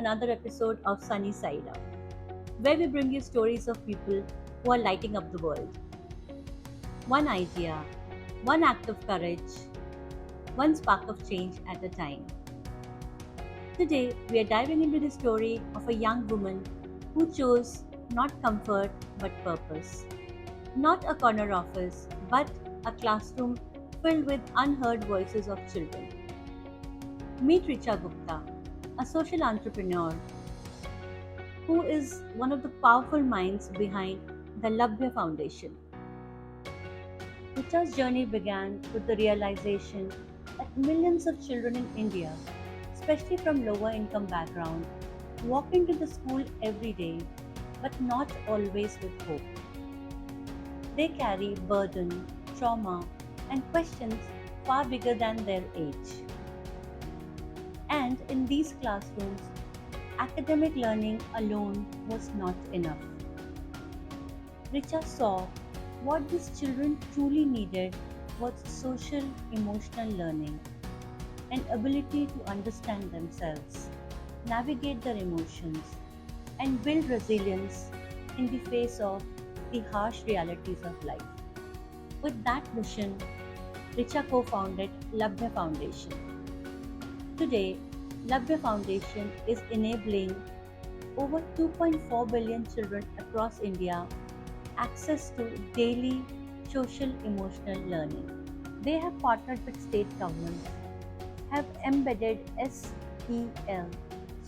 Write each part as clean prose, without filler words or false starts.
another episode of Sunny Side Up, where we bring you stories of people who are lighting up the world. One idea, one act of courage, one spark of change at a time. Today, we are diving into the story of a young woman who chose not comfort but purpose. Not a corner office, but a classroom filled with unheard voices of children. Meet Richa Gupta, a social entrepreneur who is one of the powerful minds behind the Labhya Foundation. Richa's journey began with the realization that millions of children in India, especially from lower income backgrounds, walk into the school every day, but not always with hope. They carry burden, trauma, and questions far bigger than their age. And in these classrooms, academic learning alone was not enough. Richa saw what these children truly needed was social emotional learning, an ability to understand themselves, navigate their emotions, and build resilience in the face of the harsh realities of life. With that vision, Richa co founded Labhya Foundation. Today, Labhya Foundation is enabling over 2.4 billion children across India access to daily social emotional learning. They have partnered with state governments, have embedded SEL,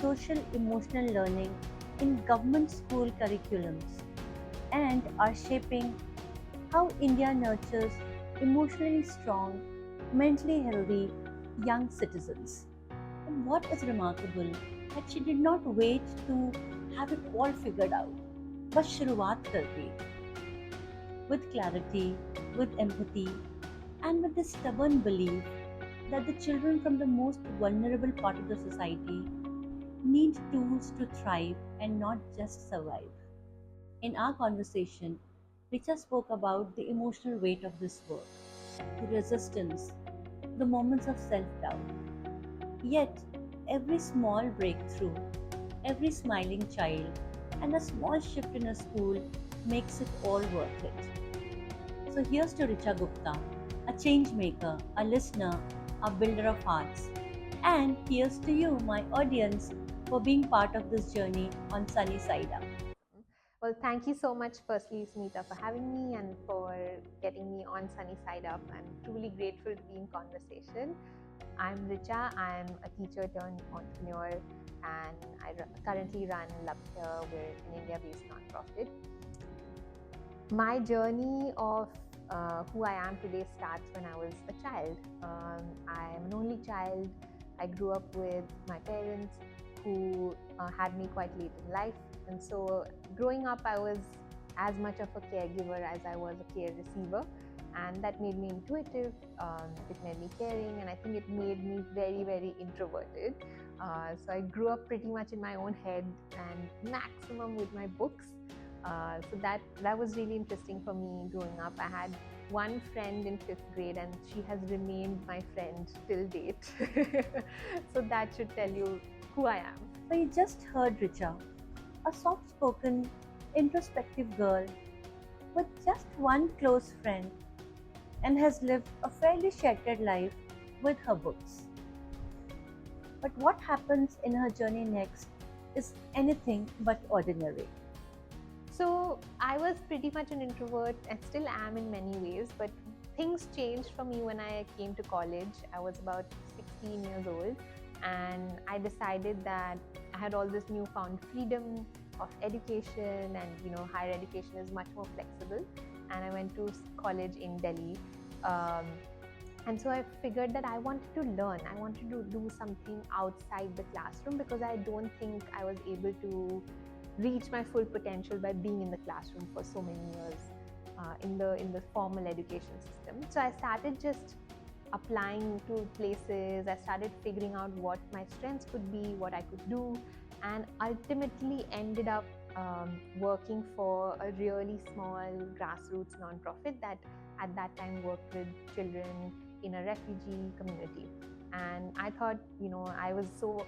social emotional learning, in government school curriculums, and are shaping how India nurtures emotionally strong, mentally healthy young citizens. And what is remarkable that she did not wait to have it all figured out, but शुरुआत कर दी with clarity, with empathy, and with the stubborn belief that the children from the most vulnerable part of the society need tools to thrive and not just survive. In our conversation, Richa spoke about the emotional weight of this work, the resistance, the moments of self doubt. Yet, every small breakthrough, every smiling child, and a small shift in a school makes it all worth it. So, here's to Richa Gupta, a change maker, a listener, a builder of hearts. And here's to you, my audience, for being part of this journey on Sunny Side Up. Well, thank you so much, firstly, Smita, for having me and for getting me on Sunny Side Up. I'm truly grateful to be in conversation. I'm Richa. I'm a teacher turned entrepreneur, and I currently run Labhya. We're an India-based nonprofit. My journey of who I am today starts when I was a child. I am an only child. I grew up with my parents who had me quite late in life. And so growing up, I was as much of a caregiver as I was a care receiver. And that made me intuitive, it made me caring, and I think it made me very, very introverted. So I grew up pretty much in my own head and maximum with my books. So that was really interesting for me growing up. I had one friend in fifth grade, and she has remained my friend till date. So that should tell you who I am. So, you just heard Richa, a soft spoken, introspective girl with just one close friend and has lived a fairly sheltered life with her books. But what happens in her journey next is anything but ordinary. So I was pretty much an introvert and still am in many ways, but things changed for me when I came to college. I was about 16 years old, and I decided that I had all this newfound freedom of education, and higher education is much more flexible. And I went to college in Delhi. Um, and so I figured that I wanted to learn. I wanted to do something outside the classroom because I don't think I was able to reach my full potential by being in the classroom for so many years in the formal education system. So I started just applying to places. I started figuring out what my strengths could be, what I could do, and ultimately ended up working for a really small grassroots nonprofit that at that time worked with children in a refugee community. And I thought, I was so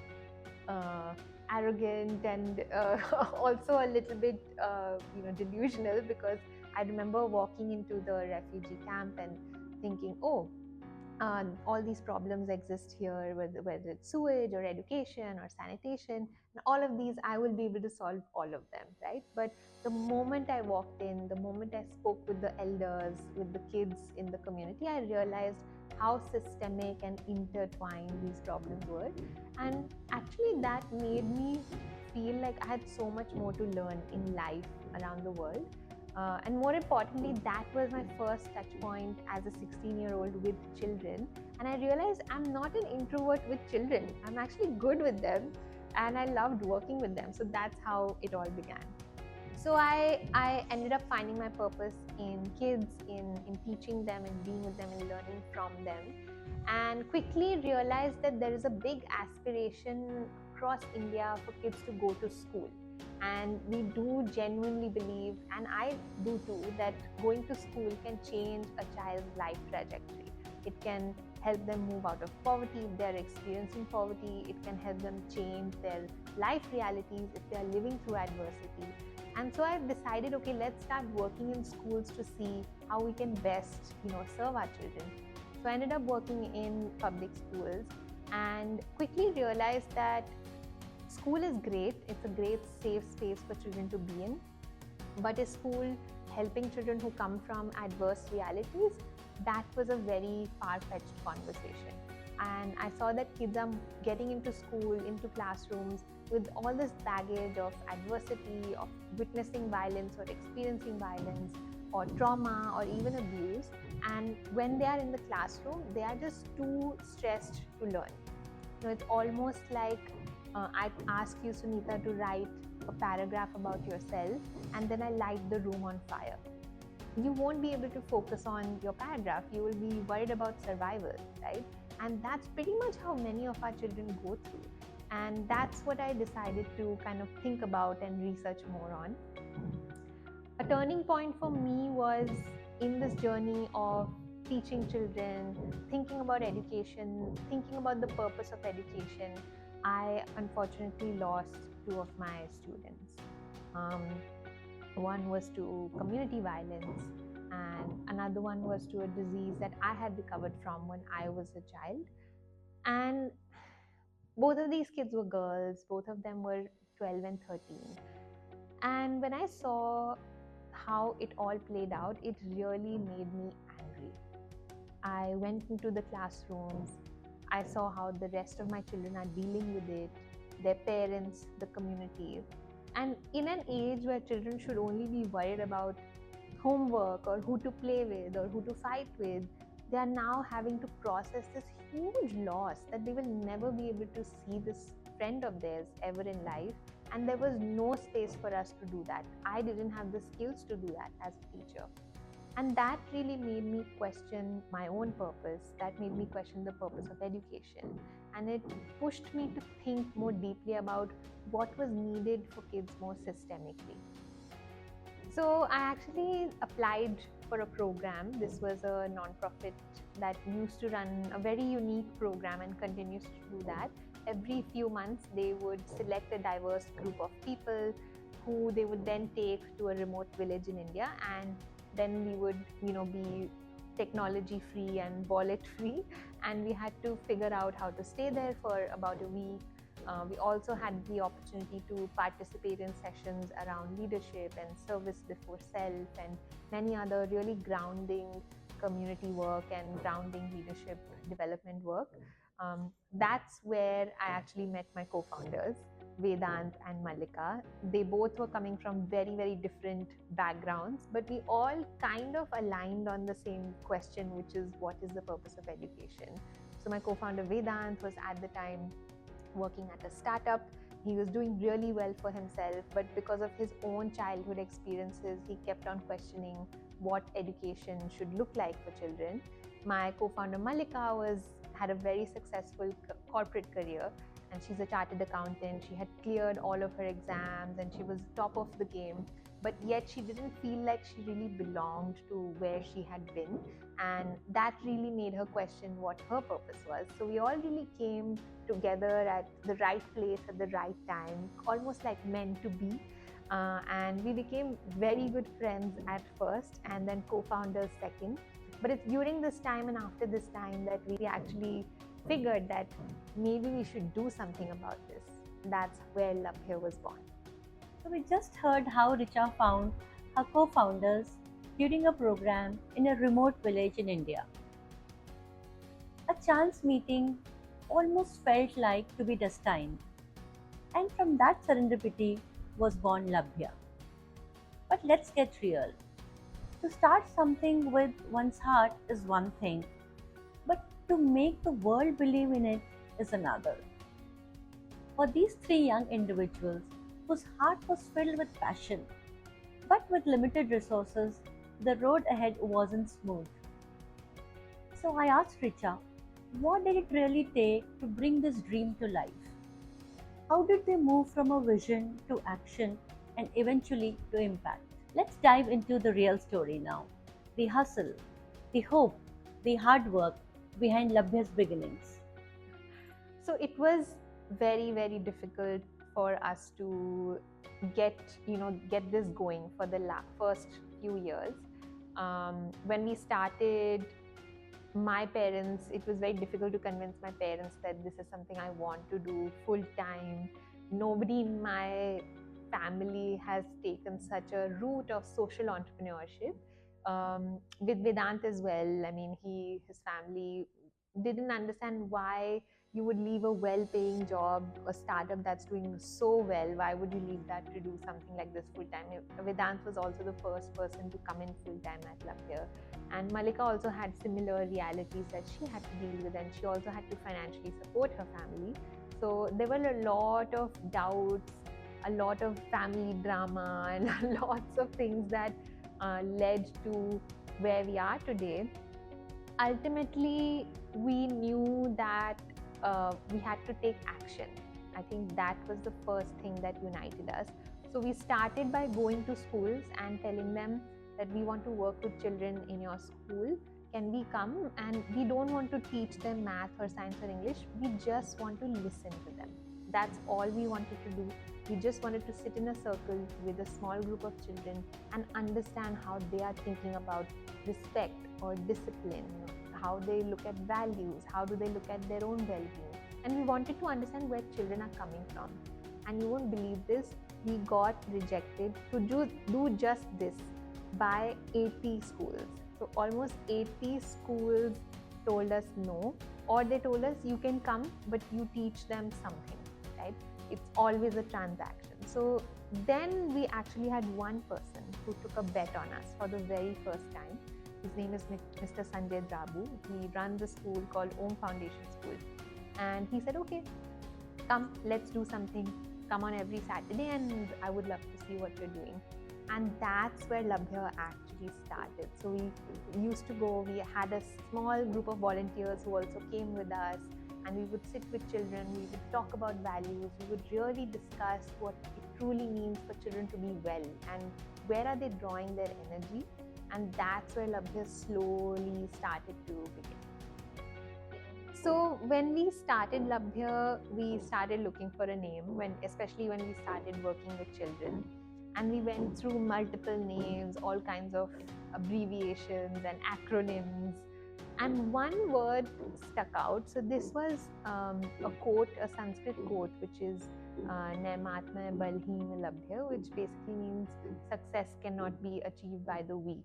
uh, arrogant and also a little bit delusional, because I remember walking into the refugee camp and thinking, oh, all these problems exist here, whether it's sewage or education or sanitation, and all of these I will be able to solve all of them, right? But the moment I walked in, the moment I spoke with the elders, with the kids in the community, I realized how systemic and intertwined these problems were. And actually, that made me feel like I had so much more to learn in life around the world. And more importantly, that was my first touch point as a 16-year-old with children. And I realized I'm not an introvert with children. I'm actually good with them. And I loved working with them. So that's how it all began. So I ended up finding my purpose in kids, in teaching them and being with them and learning from them. And quickly realized that there is a big aspiration across India for kids to go to school. And we do genuinely believe, and I do too, that going to school can change a child's life trajectory. It can help them move out of poverty if they're experiencing poverty. It can help them change their life realities if they're living through adversity. And so I've decided, okay, let's start working in schools to see how we can best, serve our children. So I ended up working in public schools and quickly realized that school is great. It's a great safe space for children to be in. But is school helping children who come from adverse realities? That was a very far-fetched conversation. And I saw that kids are getting into school, into classrooms with all this baggage of adversity, of witnessing violence or experiencing violence or trauma or even abuse. And when they are in the classroom, they are just too stressed to learn. It's almost like I ask you, Sunita, to write a paragraph about yourself, and then I light the room on fire. You won't be able to focus on your paragraph. You will be worried about survival, right? And that's pretty much how many of our children go through. And that's what I decided to kind of think about and research more on. A turning point for me was in this journey of teaching children, thinking about education, thinking about the purpose of education. I unfortunately lost two of my students. One was to community violence, and another one was to a disease that I had recovered from when I was a child. And both of these kids were girls, both of them were 12 and 13. And when I saw how it all played out, it really made me angry. I went into the classrooms. I saw how the rest of my children are dealing with it, their parents, the community. And in an age where children should only be worried about homework or who to play with or who to fight with, they are now having to process this huge loss that they will never be able to see this friend of theirs ever in life. And there was no space for us to do that. I didn't have the skills to do that as a teacher. And that really made me question my own purpose. That made me question the purpose of education. And it pushed me to think more deeply about what was needed for kids more systemically. So I actually applied for a program. This was a nonprofit that used to run a very unique program and continues to do that. Every few months, they would select a diverse group of people who they would then take to a remote village in India, and then we would, be technology free and wallet free, and we had to figure out how to stay there for about a week. We also had the opportunity to participate in sessions around leadership and service before self and many other really grounding community work and grounding leadership development work. That's where I actually met my co-founders, Vedant and Malika. They both were coming from very, very different backgrounds, but we all kind of aligned on the same question, which is what is the purpose of education? So my co-founder Vedant was at the time working at a startup. He was doing really well for himself, but because of his own childhood experiences, he kept on questioning what education should look like for children. My co-founder Malika had a very successful corporate career, and she's a chartered accountant. She had cleared all of her exams and she was top of the game. but yet she didn't feel like she really belonged to where she had been. And that really made her question what her purpose was. So we all really came together at the right place at the right time, almost like meant to be. And we became very good friends at first and then co-founders second. But it's during this time and after this time that we actually figured that maybe we should do something about this. That's where Labhya was born. So we just heard how Richa found her co-founders during a program in a remote village in India. A chance meeting almost felt like to be destined, and from that serendipity was born Labhya. But let's get real. To start something with one's heart is one thing, but to make the world believe in it is another. For these three young individuals whose heart was filled with passion, but with limited resources, the road ahead wasn't smooth. So I asked Richa, what did it really take to bring this dream to life? How did they move from a vision to action and eventually to impact? Let's dive into the real story now. The hustle, the hope, the hard work behind Labhya's beginnings. So it was very, very difficult for us to get get this going for the first few years. When we started, my parents, it was very difficult to convince my parents that this is something I want to do full time. Nobody in my family has taken such a route of social entrepreneurship. With Vedant as well, I mean, his family didn't understand why you would leave a well-paying job, a startup that's doing so well. Why would you leave that to do something like this full time? Vedant was also the first person to come in full time at Labhya, and Malika also had similar realities that she had to deal with, and she also had to financially support her family. So there were a lot of doubts, a lot of family drama, and lots of things that led to where we are today. Ultimately, we knew that we had to take action. I think that was the first thing that united us. So we started by going to schools and telling them that we want to work with children in your school. Can we come? And we don't want to teach them math or science or English. We just want to listen to them. That's all we wanted to do. We just wanted to sit in a circle with a small group of children and understand how they are thinking about respect or discipline, how they look at values, how do they look at their own well-being. And we wanted to understand where children are coming from. And you won't believe this, we got rejected to do just this by 80 schools. So almost 80 schools told us no, or they told us you can come, but you teach them something, right? It's always a transaction. So then we actually had one person who took a bet on us for the very first time. His name is Mr. Sanjay Drabu. He runs a school called Om Foundation School. And he said, okay, come, let's do something. Come on every Saturday and I would love to see what you're doing. And that's where Labhya actually started. So we used to go, we had a small group of volunteers who also came with us, and we would sit with children, we would talk about values, we would really discuss what it truly means for children to be well and where are they drawing their energy. And that's where Labhya slowly started to begin. So when we started Labhya, we started looking for a name, especially when we started working with children. And we went through multiple names, all kinds of abbreviations and acronyms. And one word stuck out. So this was a quote, a Sanskrit quote, which is Naimatma Balheen Labhya, which basically means success cannot be achieved by the weak.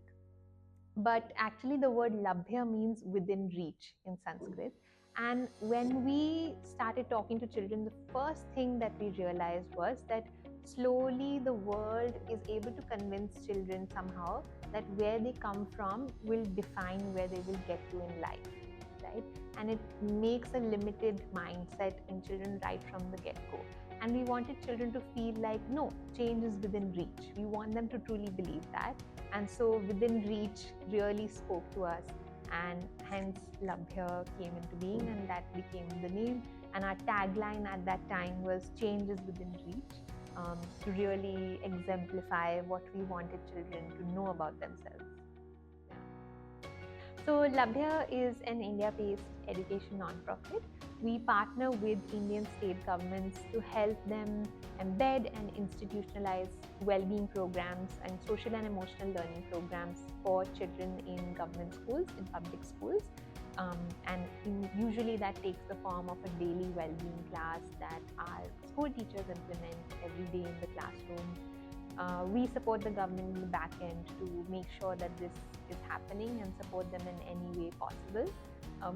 But actually the word Labhya means within reach in Sanskrit. And when we started talking to children, the first thing that we realized was that slowly the world is able to convince children somehow that where they come from will define where they will get to in life, right? And it makes a limited mindset in children right from the get-go. And we wanted children to feel like, no, change is within reach. We want them to truly believe that. And so within reach really spoke to us, and hence Labhya came into being, and that became the name. And our tagline at that time was change is within reach. to really exemplify what we wanted children to know about themselves. So Labhya is an India-based education nonprofit. We partner with Indian state governments to help them embed and institutionalize well-being programs and social and emotional learning programs for children in government schools, in public schools. Usually that takes the form of a daily well-being class that our school teachers implement every day in the classroom. We support the government in the back end to make sure that this is happening and support them in any way possible.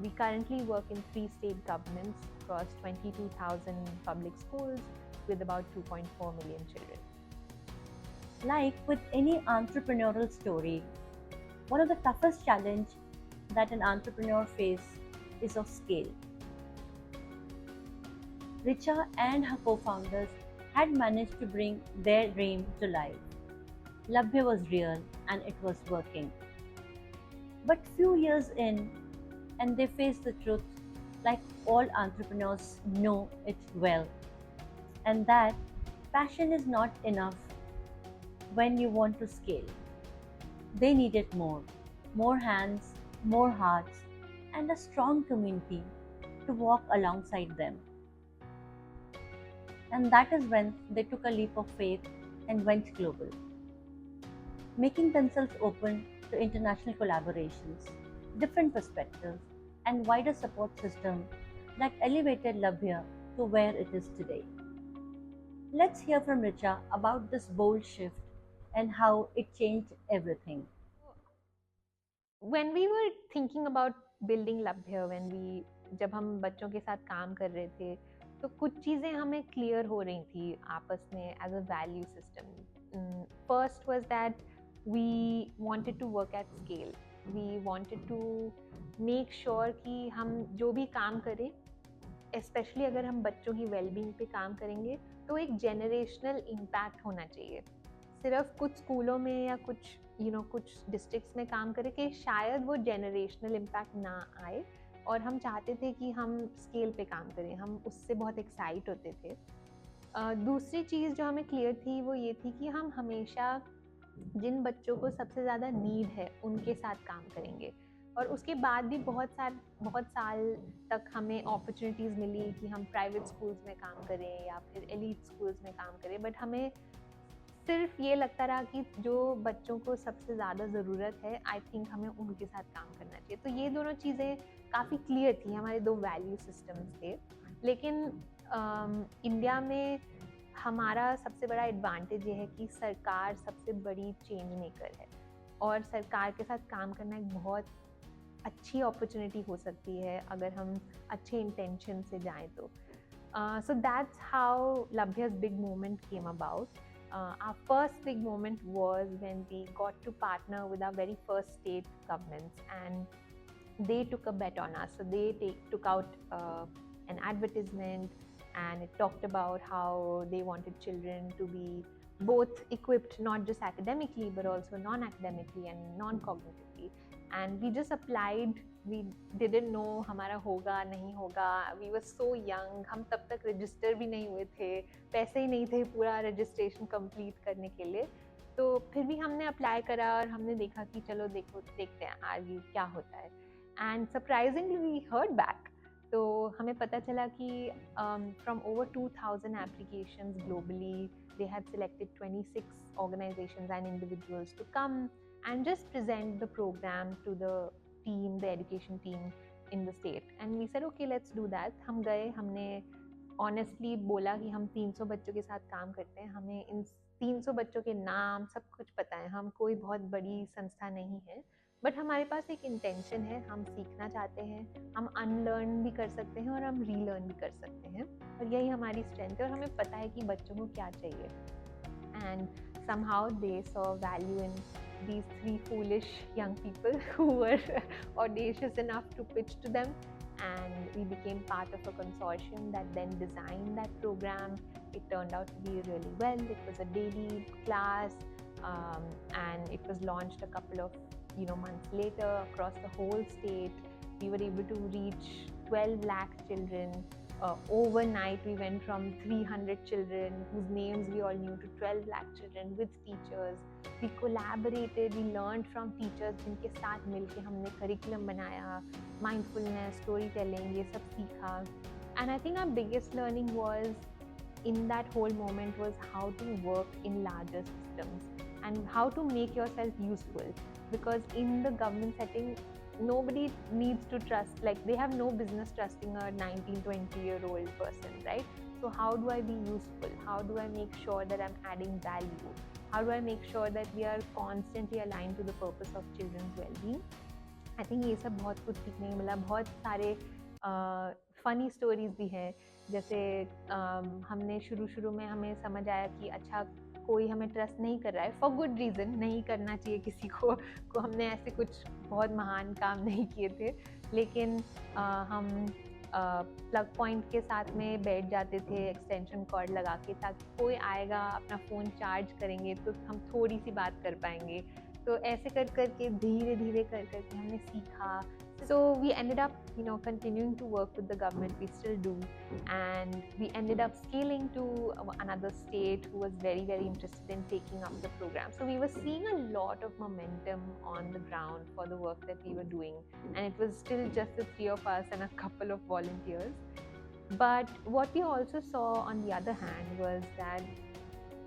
We currently work in 3 state governments across 22,000 public schools with about 2.4 million children. Like with any entrepreneurial story, one of the toughest challenge that an entrepreneur faces is of scale. Richa and her co-founders had managed to bring their dream to life. Labhya was real and it was working. But few years in, and they face the truth like all entrepreneurs know it well, and that passion is not enough when you want to scale. They needed more hands, more hearts, and a strong community to walk alongside them. And that is when they took a leap of faith and went global, making themselves open to international collaborations, different perspectives, and wider support system that elevated Labhya to where it is today. Let's hear from Richa about this bold shift and how it changed everything. When we were thinking about building Labhya, जब हम बच्चों के साथ काम कर रहे थे, तो कुछ चीज़ें हमें क्लियर हो रही थी आपस में as a value system. First was that we wanted to work at scale. We wanted to make sure कि हम जो भी काम करें, स्पेशली अगर हम बच्चों की वेलबींग पे काम करेंगे, तो एक जेनरेशनल इम्पैक्ट होना चाहिए. सिर्फ कुछ स्कूलों में या कुछ डिस्ट्रिक्ट्स में काम करें कि शायद वो जेनरेशनल इम्पैक्ट ना आए. और हम चाहते थे कि हम स्केल पे काम करें, हम उससे बहुत एक्साइट होते थे. दूसरी चीज़ जो हमें क्लियर थी वो ये थी कि हम हमेशा जिन बच्चों को सबसे ज़्यादा नीड है उनके साथ काम करेंगे. और उसके बाद भी बहुत साल तक हमें अपॉर्चुनिटीज़ मिली कि हम प्राइवेट स्कूल्स में काम करें या फिर एलीट स्कूल्स में काम करें. बट हमें सिर्फ ये लगता रहा कि जो बच्चों को सबसे ज़्यादा ज़रूरत है, आई थिंक हमें उनके साथ काम करना चाहिए. तो ये दोनों चीज़ें काफ़ी क्लियर थी, हमारे 2 वैल्यू सिस्टम्स थे. लेकिन इंडिया में हमारा सबसे बड़ा एडवांटेज ये है कि सरकार सबसे बड़ी चेंज मेकर है और सरकार के साथ काम करना एक बहुत अच्छी अपॉर्चुनिटी हो सकती है अगर हम अच्छे इंटेंशन से जाएं तो. So that's how Labhya's big moment came about. Our first big moment was when we got to partner with our very first state governments, and they took a bet on us. So they took out an advertisement, and it talked about how they wanted children to be both equipped, not just academically, but also non-academically and non-cognitively. And we just applied. We didn't know हमारा होगा नहीं होगा. We were so young. हम तब तक register भी नहीं हुए थे, पैसे ही नहीं थे पूरा रजिस्ट्रेशन कंप्लीट करने के लिए. तो फिर भी हमने अप्लाई करा और हमने देखा कि चलो देखते हैं आगे क्या होता है. And surprisingly we heard back. तो हमें पता चला कि from over 2,000 applications globally, they had selected 26 organizations and individuals to come and just present the program to the team, the education team in the state. And we said, okay, let's do that. हम गए, हमने honestly बोला कि हम 300 बच्चों के साथ काम करते हैं, हमें इन 300 बच्चों के नाम सब कुछ पता है, हम कोई बहुत बड़ी संस्था नहीं है, बट हमारे पास एक इंटेंशन है, हम सीखना चाहते हैं, हम अनलर्न भी कर सकते हैं और हम रीलर्न भी कर सकते हैं. और यही हमारी स्ट्रेंथ है और हमें पता है कि बच्चों को क्या चाहिए. And somehow they saw value in these 3 foolish young people who were audacious enough to pitch to them, and we became part of a consortium that then designed that program. It turned out to be really well. It was a daily class, and it was launched a couple of months later across the whole state. We were able to reach 12 lakh children. Overnight, we went from 300 children whose names we all knew to 12 lakh children with teachers. We collaborated, we learned from teachers जिनके साथ मिलके हमने curriculum बनाया, mindfulness, storytelling, ये सब सीखा. And I think our biggest learning was in that whole moment was how to work in larger systems and how to make yourself useful, because in the government setting nobody needs to trust, like they have no business trusting a 19-20-year-old person, right? So how do I be useful? How do I make sure that I'm adding value? How do I make sure that we are constantly aligned to the purpose of children's well-being? I think ये सब बहुत कुछ सीखने को मिला. बहुत सारे funny stories भी हैं. जैसे हमने शुरू में हमें समझ आया कि अच्छा कोई हमें ट्रस्ट नहीं कर रहा है, फॉर गुड रीज़न. नहीं करना चाहिए किसी को हमने ऐसे कुछ बहुत महान काम नहीं किए थे, लेकिन हम प्लग पॉइंट के साथ में बैठ जाते थे एक्सटेंशन कॉर्ड लगा के, ताकि कोई आएगा अपना फ़ोन चार्ज करेंगे तो हम थोड़ी सी बात कर पाएंगे. तो ऐसे कर करके धीरे धीरे कर करके हमने सीखा. So we ended up, continuing to work with the government. We still do, and we ended up scaling to another state who was very, very interested in taking up the program. So we were seeing a lot of momentum on the ground for the work that we were doing, and it was still just the three of us and a couple of volunteers. But what we also saw on the other hand was that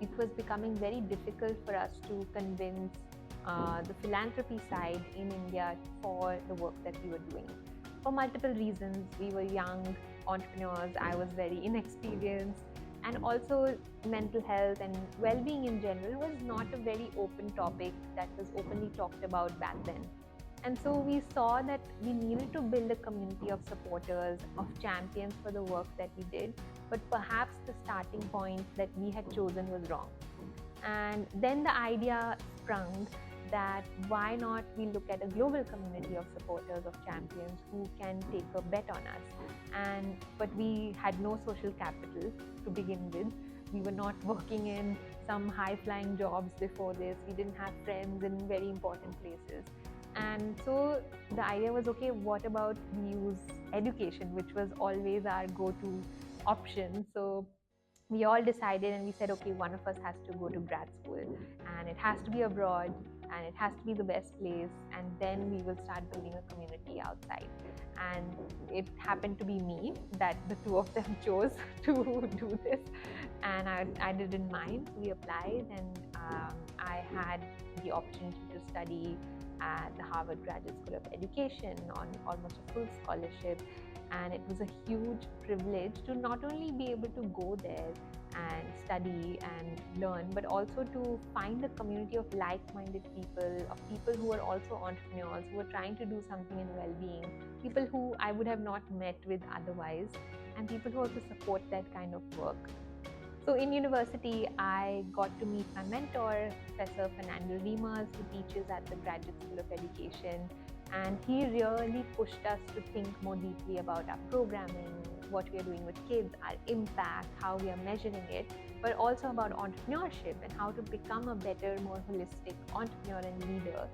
it was becoming very difficult for us to convince the philanthropy side in India for the work that we were doing, for multiple reasons. We were young entrepreneurs, I was very inexperienced, and also mental health and well-being in general was not a very open topic that was openly talked about back then. And so we saw that we needed to build a community of supporters, of champions for the work that we did, but perhaps the starting point that we had chosen was wrong. And then the idea sprung that why not we look at a global community of supporters, of champions who can take a bet on us. But we had no social capital to begin with. We were not working in some high-flying jobs before this. We didn't have friends in very important places. And so the idea was, okay, what about we use education, which was always our go-to option. So we all decided and we said, okay, one of us has to go to grad school, and it has to be abroad, and it has to be the best place, and then we will start building a community outside. And it happened to be me that the two of them chose to do this, and I didn't mind. We applied, and I had the opportunity to study at the Harvard Graduate School of Education on almost a full scholarship. And it was a huge privilege to not only be able to go there and study and learn, but also to find a community of like-minded people, of people who are also entrepreneurs, who are trying to do something in well-being, people who I would have not met with otherwise, and people who also support that kind of work. So in university, I got to meet my mentor, Professor Fernando Rimas, who teaches at the Graduate School of Education. And he really pushed us to think more deeply about our programming, what we are doing with kids, our impact, how we are measuring it, but also about entrepreneurship and how to become a better, more holistic entrepreneur and leader.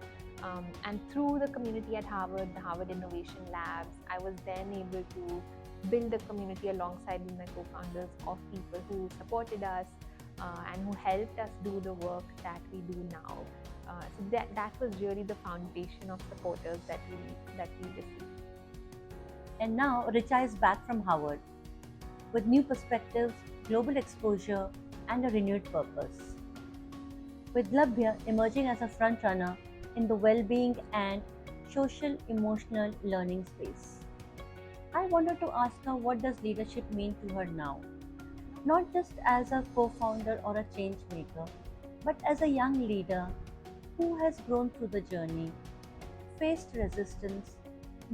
And through the community at Harvard, the Harvard Innovation Labs, I was then able to build a community alongside with my co-founders of people who supported us and who helped us do the work that we do now. So that was really the foundation of supporters that we received. And now Richa is back from Harvard with new perspectives, global exposure, and a renewed purpose. With Labhya emerging as a frontrunner in the well-being and social emotional learning space. I wanted to ask her, what does leadership mean to her now? Not just as a co-founder or a change maker, but as a young leader who has grown through the journey, faced resistance,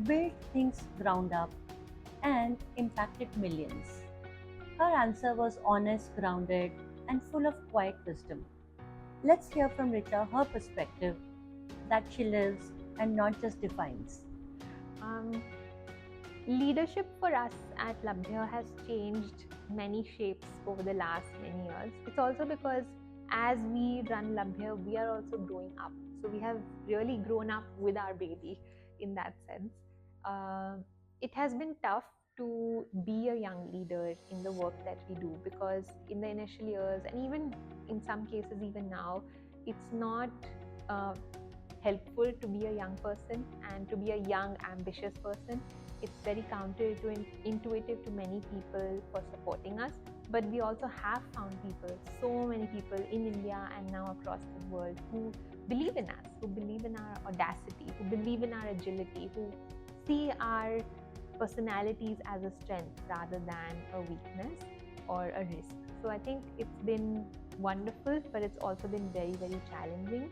built things ground up, and impacted millions. Her answer was honest, grounded, and full of quiet wisdom. Let's hear from Richa her perspective that she lives and not just defines. Leadership for us at Labhya has changed many shapes over the last many years. It's also because as we run Labhya, we are also growing up. So we have really grown up with our baby in that sense. Uh, it has been tough to be a young leader in the work that we do, because in the initial years, and even in some cases, even now, it's not uh, helpful to be a young person and to be a young, ambitious person. It's very counterintuitive to many people for supporting us. But we also have found people, so many people in India and now across the world, who believe in us, who believe in our audacity, who believe in our agility, who see our personalities as a strength rather than a weakness or a risk. So I think it's been wonderful, but it's also been very, very challenging.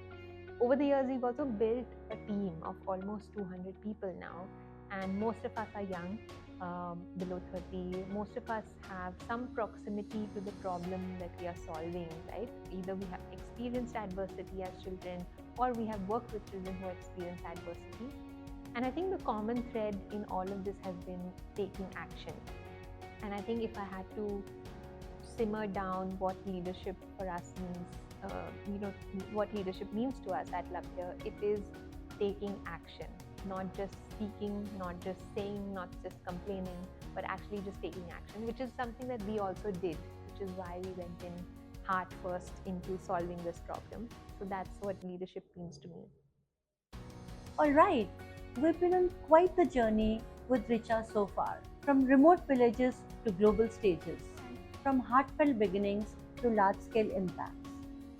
Over the years, we've also built a team of almost 200 people now, and most of us are young, below 30. Most of us have some proximity to the problem that we are solving, right? Either we have experienced adversity as children, or we have worked with children who experience adversity. And I think the common thread in all of this has been taking action. And I think if I had to simmer down what leadership for us means, what leadership means to us at Labhya, it is taking action, not just speaking, not just saying, not just complaining, but actually just taking action, which is something that we also did, which is why we went in heart first into solving this problem. So that's what leadership means to me. All right, we've been on quite the journey with Richa so far, from remote villages to global stages, from heartfelt beginnings to large scale impacts.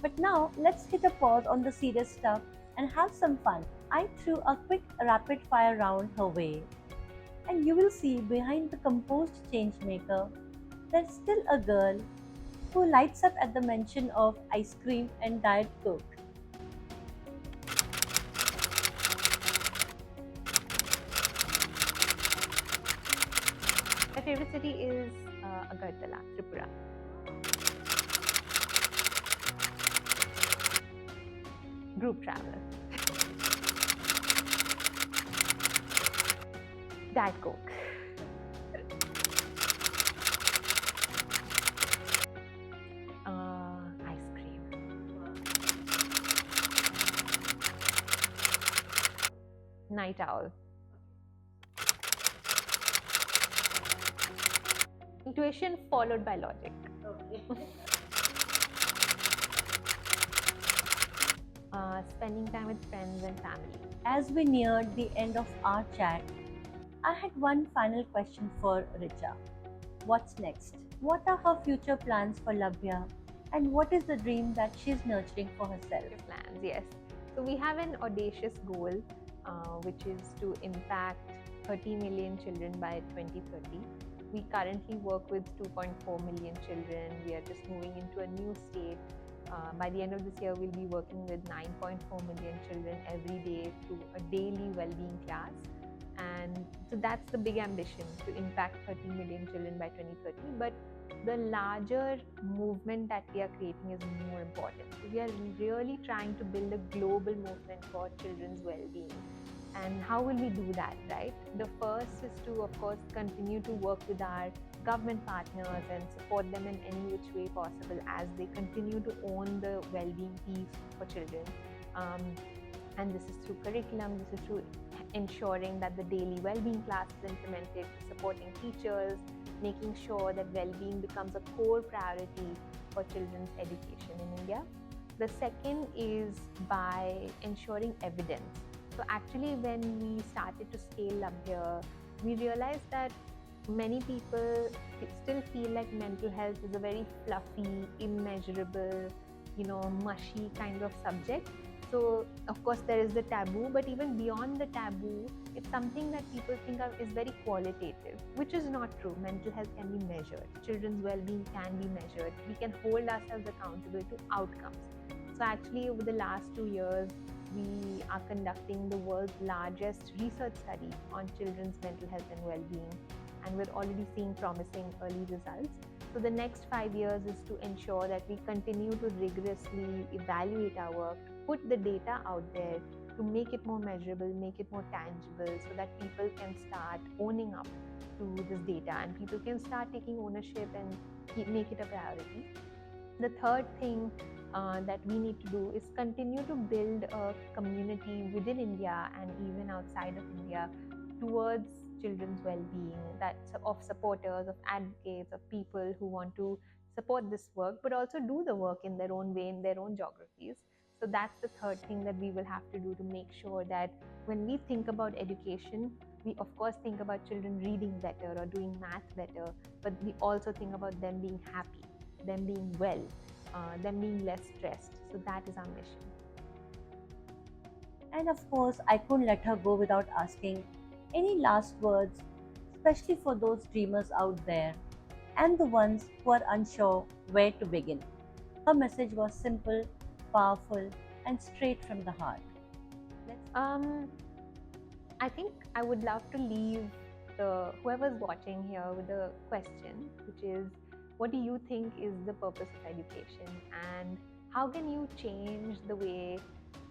But now let's hit a pause on the serious stuff and have some fun. I threw a quick rapid fire round her way, and you will see behind the composed changemaker, there's still a girl who lights up at the mention of ice cream and Diet Coke. My favorite city is Agartala, Tripura. Group traveler. Diet Coke. Ice cream. Night owl. Intuition followed by logic. Spending time with friends and family. As we neared the end of our chat, I had one final question for Richa. What's next? What are her future plans for Labhya? And what is the dream that she's nurturing for herself? Future plans, yes. So we have an audacious goal, which is to impact 30 million children by 2030. We currently work with 2.4 million children. We are just moving into a new state. By the end of this year, we'll be working with 9.4 million children every day through a daily well-being class. And so that's the big ambition, to impact 30 million children by 2030. But the larger movement that we are creating is more important. We are really trying to build a global movement for children's well-being. And how will we do that, right? The first is to, of course, continue to work with our government partners and support them in any which way possible as they continue to own the well-being piece for children. And this is through curriculum, this is through ensuring that the daily well-being class is implemented, supporting teachers, making sure that well-being becomes a core priority for children's education in India. The second is by ensuring evidence. So actually, when we started to scale up here, we realized that many people still feel like mental health is a very fluffy, immeasurable, mushy kind of subject. So of course there is the taboo, but even beyond the taboo, it's something that people think of is very qualitative, which is not true. Mental health can be measured. Children's well-being can be measured. We can hold ourselves accountable to outcomes. So actually, over the last 2 years, we are conducting the world's largest research study on children's mental health and well-being, and we're already seeing promising early results. So the next 5 years is to ensure that we continue to rigorously evaluate our work, put the data out there to make it more measurable, make it more tangible, so that people can start owning up to this data and people can start taking ownership and make it a priority. The third thing that we need to do is continue to build a community within India and even outside of India towards children's well-being, that's of supporters, of advocates, of people who want to support this work but also do the work in their own way, in their own geographies. So that's the third thing that we will have to do to make sure that when we think about education, we of course think about children reading better or doing math better, but we also think about them being happy, them being well, them being less stressed. So that is our mission. And of course, I couldn't let her go without asking any last words, especially for those dreamers out there and the ones who are unsure where to begin. Her message was simple, powerful, and straight from the heart. Um, I think I would love to leave the whoever's watching here with a question, which is, what do you think is the purpose of education, and how can you change the way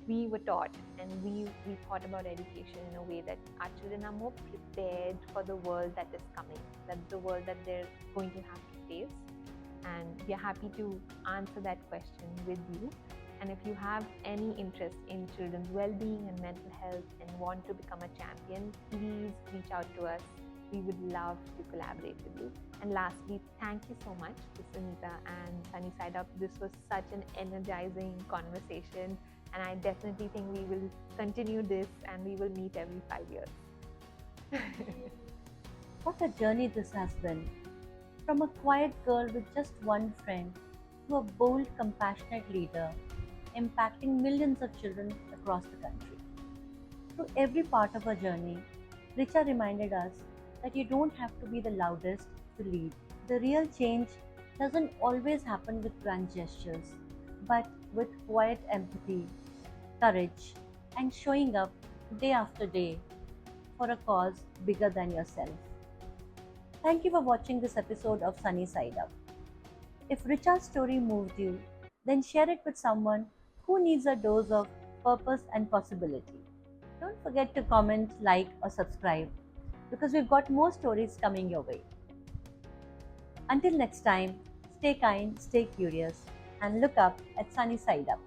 we were taught and we thought about education in a way that our children are more prepared for the world that is coming, that the world that they're going to have to face. And we are happy to answer that question with you. And if you have any interest in children's well-being and mental health and want to become a champion, please reach out to us. We would love to collaborate with you. And lastly, thank you so much to Sunita and Sunny Side Up. This was such an energizing conversation, and I definitely think we will continue this and we will meet every 5 years. What a journey this has been. From a quiet girl with just one friend to a bold, compassionate leader impacting millions of children across the country. Through every part of our journey, Richa reminded us that you don't have to be the loudest to lead. The real change doesn't always happen with grand gestures, but with quiet empathy, courage, and showing up day after day for a cause bigger than yourself. Thank you for watching this episode of Sunny Side Up. If Richa's story moved you, then share it with someone who needs a dose of purpose and possibility. Don't forget to comment, like, or subscribe because we've got more stories coming your way. Until next time, stay kind, stay curious, and look up at Sunny Side Up.